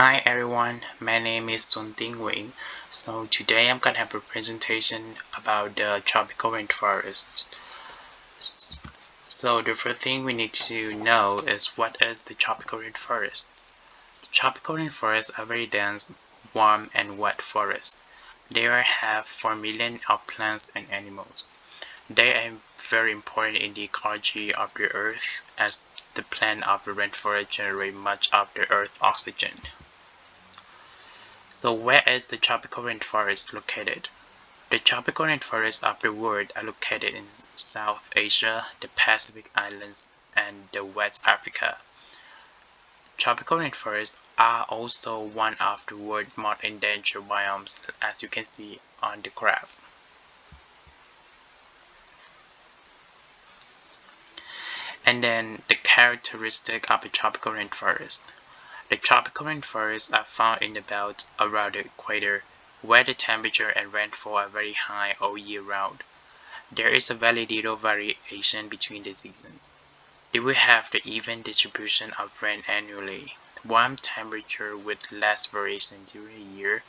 Hi everyone, my name is Xuan Tien Nguyen. So today I'm gonna have a presentation about the tropical rainforest. So the first thing we need to know is what is the tropical rainforest. The tropical rainforests are very dense, warm and wet forests. They have 4 million of plants and animals. They are very important in the ecology of the earth as the plant of the rainforest generate much of the earth's oxygen. So where is the tropical rainforest located? The tropical rainforests of the world are located in South Asia, the Pacific Islands, and the West Africa. Tropical rainforests are also one of the world's most endangered biomes, as you can see on the graph. And then the characteristic of a tropical rainforest. The tropical rainforests are found in the belt around the equator, where the temperature and rainfall are very high all year round. There is a very little variation between the seasons. They will have the even distribution of rain annually, warm temperature with less variation during the year.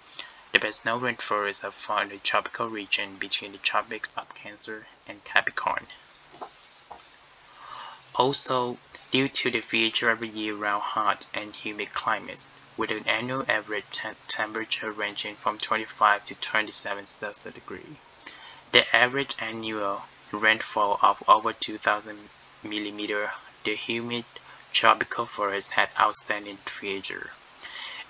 The best known rainforests are found in the tropical region between the tropics of Cancer and Capricorn. Also, due to the feature of a year-round hot and humid climate, with an annual average temperature ranging from 25 to 27 Celsius degrees, the average annual rainfall of over 2,000 mm, the humid tropical forest had outstanding feature.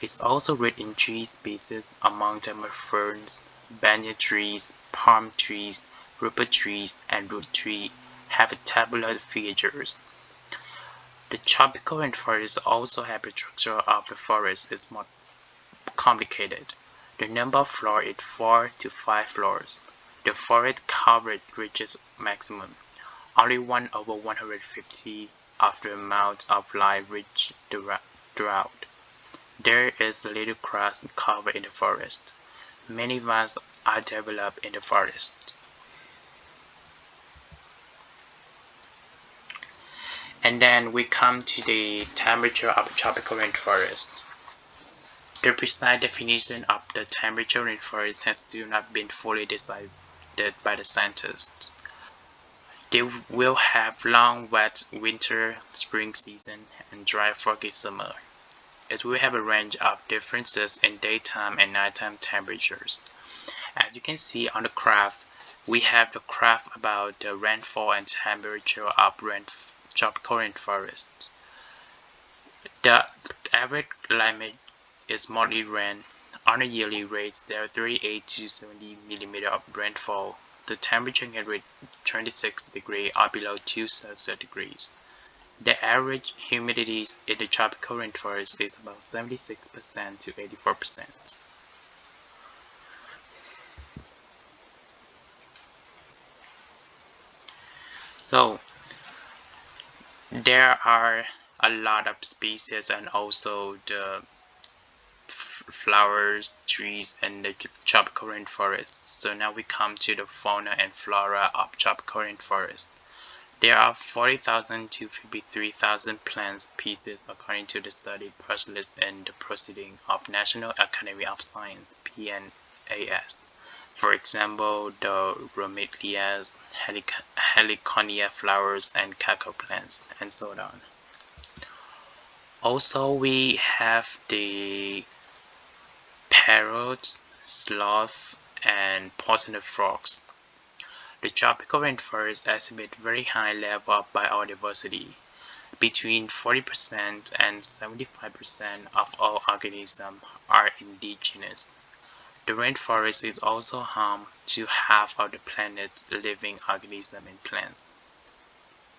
It's also rich in tree species, among them are ferns, banyan trees, palm trees, rubber trees, and root trees have tabular features. The tropical rainforests also have the structure of the forest is more complicated. The number of floors is 4 to 5 floors. The forest coverage reaches maximum. Only 1/150 of the amount of light reach the drought. There is little grass cover in the forest. Many vines are developed in the forest. And then we come to the temperature of a tropical rainforest. The precise definition of the temperature rainforest has still not been fully decided by the scientists. They will have long wet winter, spring season, and dry foggy summer. It will have a range of differences in daytime and nighttime temperatures. As you can see on the graph, we have the graph about the rainfall and temperature of tropical rainforest. The average climate is moderately rain. On a yearly rate, there are 38 to 70 mm of rainfall. The temperature can reach 26 degrees or below 2 Celsius degrees. The average humidity in the tropical rainforest is about 76% to 84%. So, there are a lot of species and also the flowers, trees, and the tropical rainforest. So now we come to the fauna and flora of tropical rainforest. There are 40,000 to 53,000 plant species according to the study published in the Proceedings of National Academy of Science (PNAS). For example, the bromeliads, heliconia flowers, and cacao plants, and so on. Also, we have the parrots, sloth, and poisonous frogs. The tropical rainforest exhibit very high level of biodiversity. Between 40% and 75% of all organisms are indigenous. The rainforest is also home to half of the planet's living organisms and plants.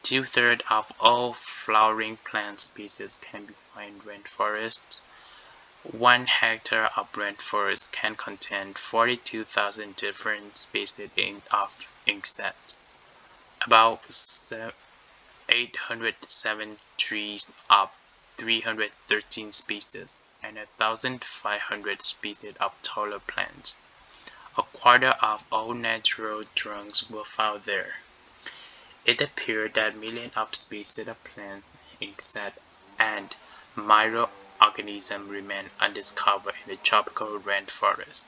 2/3 of all flowering plant species can be found in rainforests. 1 hectare of rainforest can contain 42,000 different species of insects, about 807 trees of 313 species, and 1,500 species of taller plants. A quarter of all natural trunks were found there. It appeared that millions of species of plants, insects, and organisms remain undiscovered in the tropical rainforest.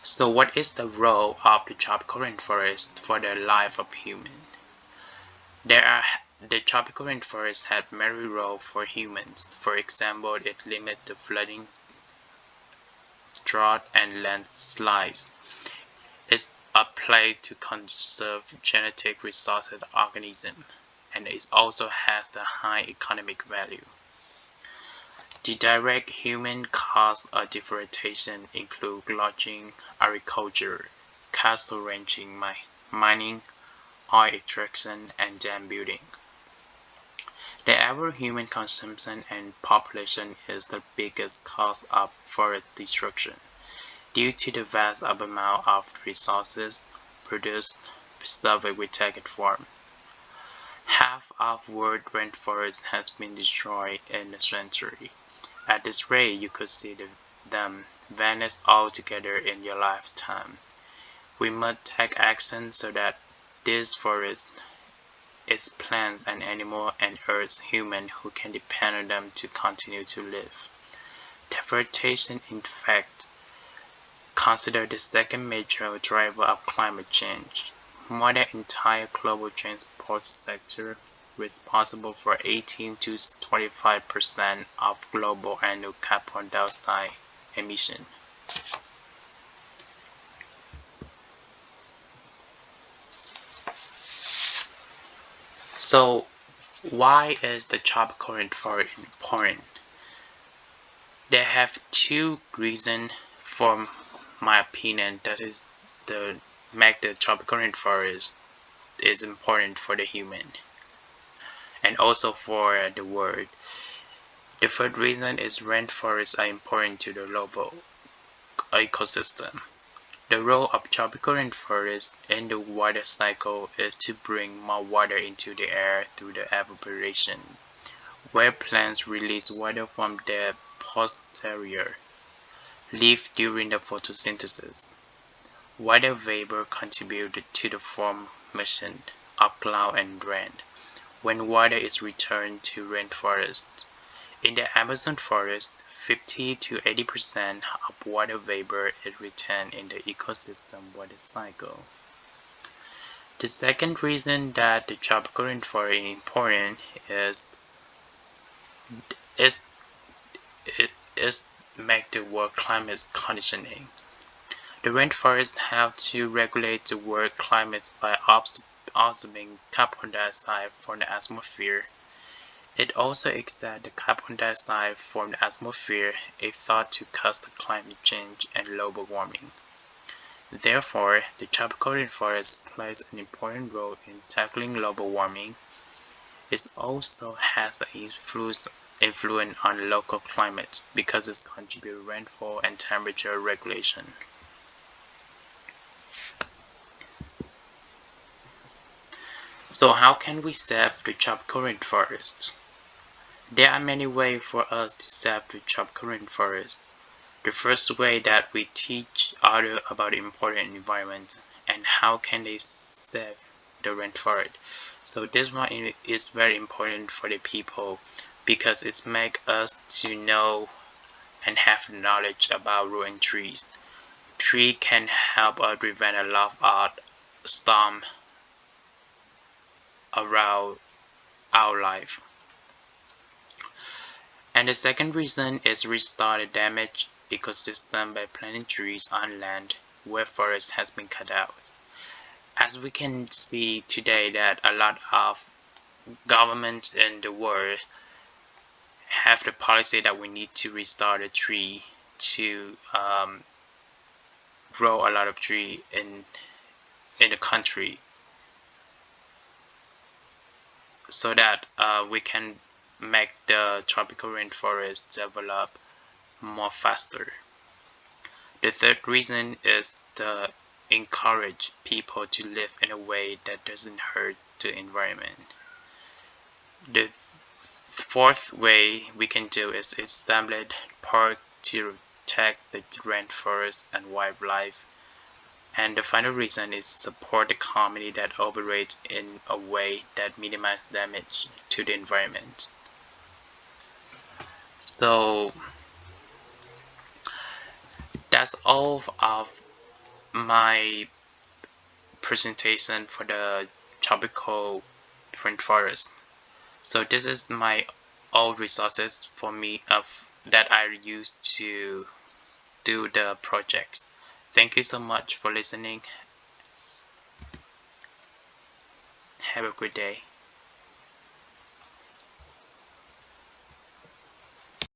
So what is the role of the tropical rainforest for the life of humans? The tropical rainforest has many roles for humans. For example, it limits the flooding, drought, and landslides. It's a place to conserve genetic resources of organisms, and it also has the high economic value. The direct human costs of deforestation include logging, agriculture, cattle ranching, mining, oil extraction, and dam building. The average human consumption and population is the biggest cause of forest destruction, due to the vast amount of resources produced, preserved with taken form. Half of world rainforest has been destroyed in a century. At this rate, you could see them vanish altogether in your lifetime. We must take action so that this forest, its plants and animals, and Earth's humans who can depend on them to continue to live. Deforestation, in fact, considered the second major driver of climate change. More than the entire global transport sector, responsible for 18 to 25% of global annual carbon dioxide emission. So, why is the tropical rainforest important? There have two reasons, for my opinion, that is the make the tropical rainforest is important for the human and also for the world. The third reason is rainforests are important to the global ecosystem. The role of tropical rainforests in the water cycle is to bring more water into the air through the evaporation, where plants release water from their posterior leaf during the photosynthesis. Water vapor contributes to the formation of cloud and rain. When water is returned to rainforests, in the Amazon forest, 50 to 80% of water vapor is retained in the ecosystem water cycle. The second reason that the tropical rainforest is important is make the world climate conditioning. The rainforests help to regulate the world climate by absorbing carbon dioxide from the atmosphere. It also extracts the carbon dioxide from the atmosphere, a thought to cause the climate change and global warming. Therefore, the tropical rainforest plays an important role in tackling global warming. It also has an influence on local climate because it contributes rainfall and temperature regulation. So how can we save the tropical rainforest? There are many ways for us to save the tropical rainforest. The first way that we teach others about the important environment and how can they save the rainforest. So this one is very important for the people because it makes us to know and have knowledge about ruined trees. Tree can help us prevent a lot of storm around our life. And the second reason is restore the damaged ecosystem by planting trees on land where forest has been cut out. As we can see today that a lot of governments in the world have the policy that we need to restore the tree to grow a lot of tree in the country so that we can make the tropical rainforest develop more faster. The third reason is to encourage people to live in a way that doesn't hurt the environment. The fourth way we can do is establish parks to protect the rainforest and wildlife And the final reason is support the company that operates in a way that minimizes damage to the environment. So that's all of my presentation for the tropical rainforest. So this is my all resources for me that I use to do the project. Thank you so much for listening. Have a good day.